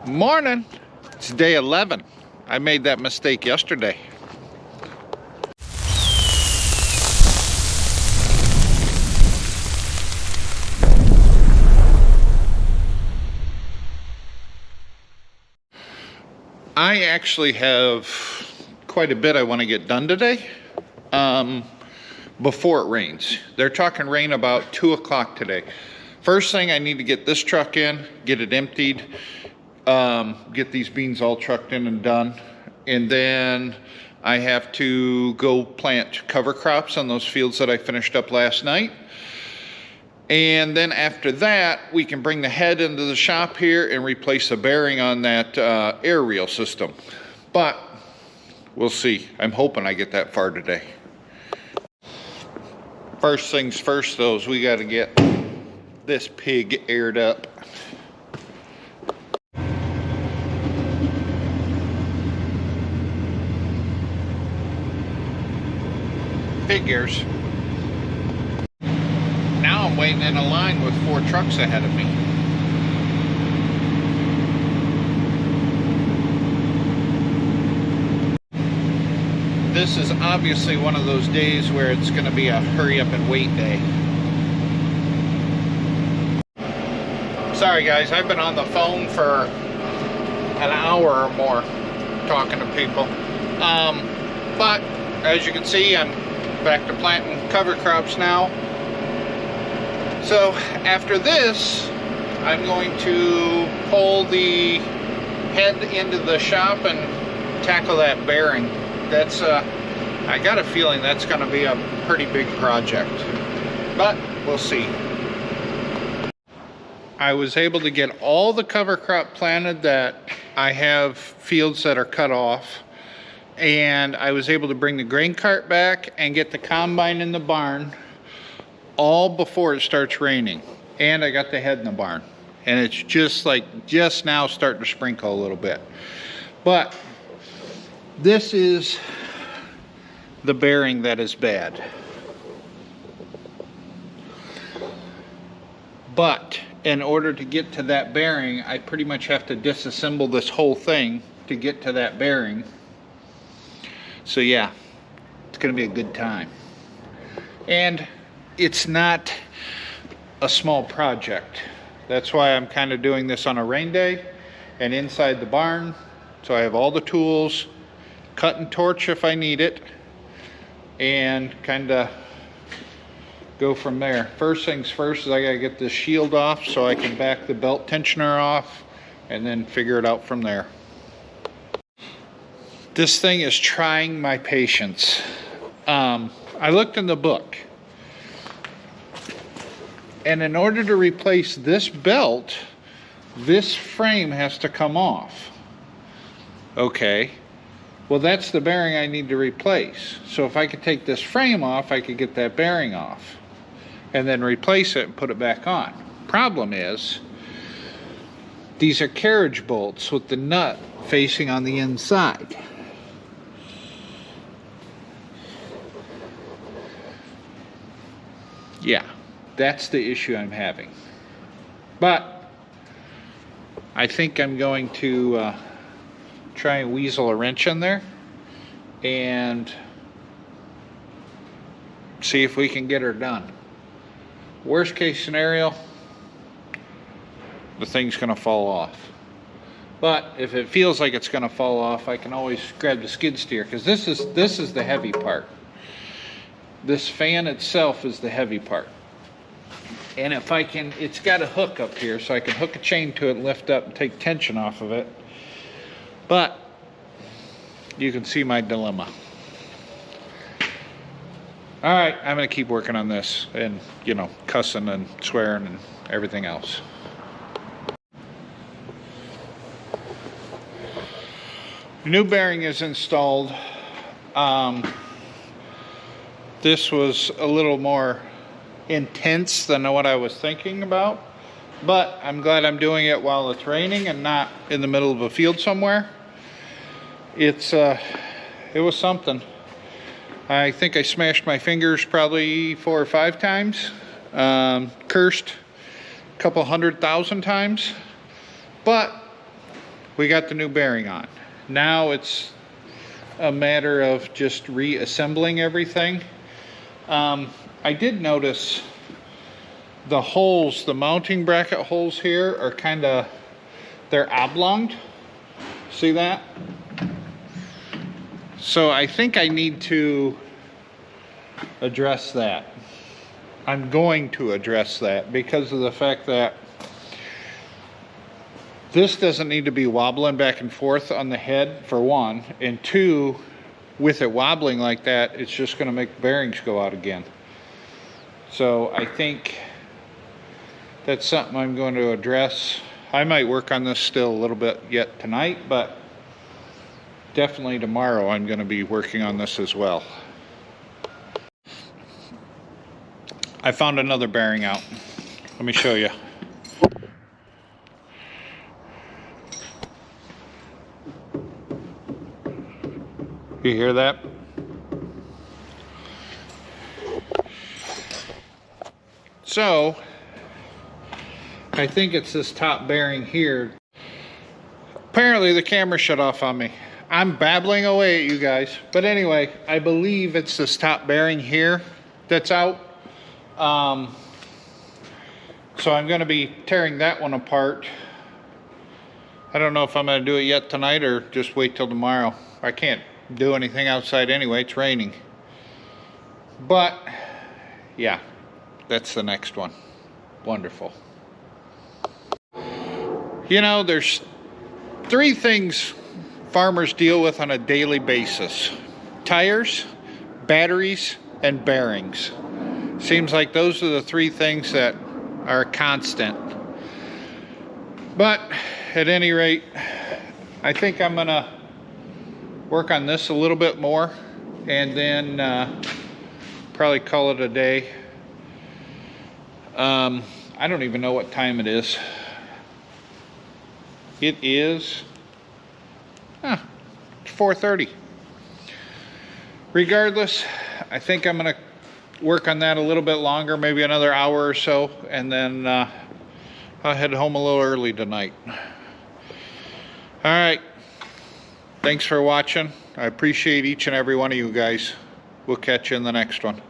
Morning. It's day 11. I made that mistake yesterday. I actually have quite a bit I want to get done today before it rains. They're talking rain about 2 o'clock today. First thing, I need to get this truck in, get it emptied, get these beans all trucked in and done. And then I have to go plant cover crops on those fields that I finished up last night. And then after that, we can bring the head into the shop here and replace the bearing on that air reel system. But we'll see. I'm hoping I get that far today. First things first, though, is we got to get this pig aired up. Pig ears. Now I'm waiting in a line with 4 trucks ahead of me. This is obviously one of those days where it's going to be a hurry up and wait day. Sorry guys, I've been on the phone for an hour or more talking to people. But as you can see, I'm back to planting cover crops now. So after this, I'm going to pull the head into the shop and tackle that bearing. That's I got a feeling that's going to be a pretty big project, but we'll see. I was able to get all the cover crop planted that I have fields that are cut off, and I was able to bring the grain cart back and get the combine in the barn all before it starts raining. And I got the head in the barn, and it's just now starting to sprinkle a little bit. But this is the bearing that is bad. But in order to get to that bearing, I pretty much have to disassemble this whole thing to get to that bearing. So yeah, it's gonna be a good time. And it's not a small project. That's why I'm kind of doing this on a rain day and inside the barn. So I have all the tools, cut and torch if I need it, and kind of go from there. First things first is I gotta get this shield off so I can back the belt tensioner off and then figure it out from there. This thing is trying my patience. I looked in the book, and in order to replace this belt, this frame has to come off. Okay, well that's the bearing I need to replace. So if I could take this frame off, I could get that bearing off and then replace it and put it back on. Problem is, these are carriage bolts with the nut facing on the inside. Yeah, that's the issue I'm having. But I think I'm going to try and weasel a wrench in there and see if we can get her done. Worst case scenario, the thing's gonna fall off. But if it feels like it's gonna fall off, I can always grab the skid steer, because this is the heavy part. This fan itself is the heavy part. And if I can, it's got a hook up here, so I can hook a chain to it and lift up and take tension off of it. But you can see my dilemma. All right, I'm gonna keep working on this and, you know, cussing and swearing and everything else. The new bearing is installed. This was a little more intense than what I was thinking about, but I'm glad I'm doing it while it's raining and not in the middle of a field somewhere. It was something. I think I smashed my fingers probably 4 or 5 times, cursed a couple 100,000 times, but we got the new bearing on. Now it's a matter of just reassembling everything. I did notice the holes, the mounting bracket holes here are kind of, they're oblonged. See that? So I think I need to address that. I'm going to address that because of the fact that this doesn't need to be wobbling back and forth on the head, for one, and two, with it wobbling like that, it's just going to make the bearings go out again. So I think that's something I'm going to address. I might work on this still a little bit yet tonight, but definitely tomorrow I'm going to be working on this as well. I found another bearing out. Let me show you. You hear that? So, I think it's this top bearing here. Apparently the camera shut off on me. I'm babbling away at you guys. But anyway, I believe it's this top bearing here that's out. So I'm going to be tearing that one apart. I don't know if I'm going to do it yet tonight or just wait till tomorrow. I can't do anything outside anyway, it's raining. But yeah, that's the next one. Wonderful. You know, there's 3 things farmers deal with on a daily basis: tires, batteries, and bearings. Seems like those are the 3 things that are constant. But at any rate, I think I'm gonna work on this a little bit more and then probably call it a day. I don't even know what time it is. It is 4:30. Regardless, I think I'm gonna work on that a little bit longer, maybe another hour or so, and then I'll head home a little early tonight. All right, thanks for watching. I appreciate each and every one of you guys. We'll catch you in the next one.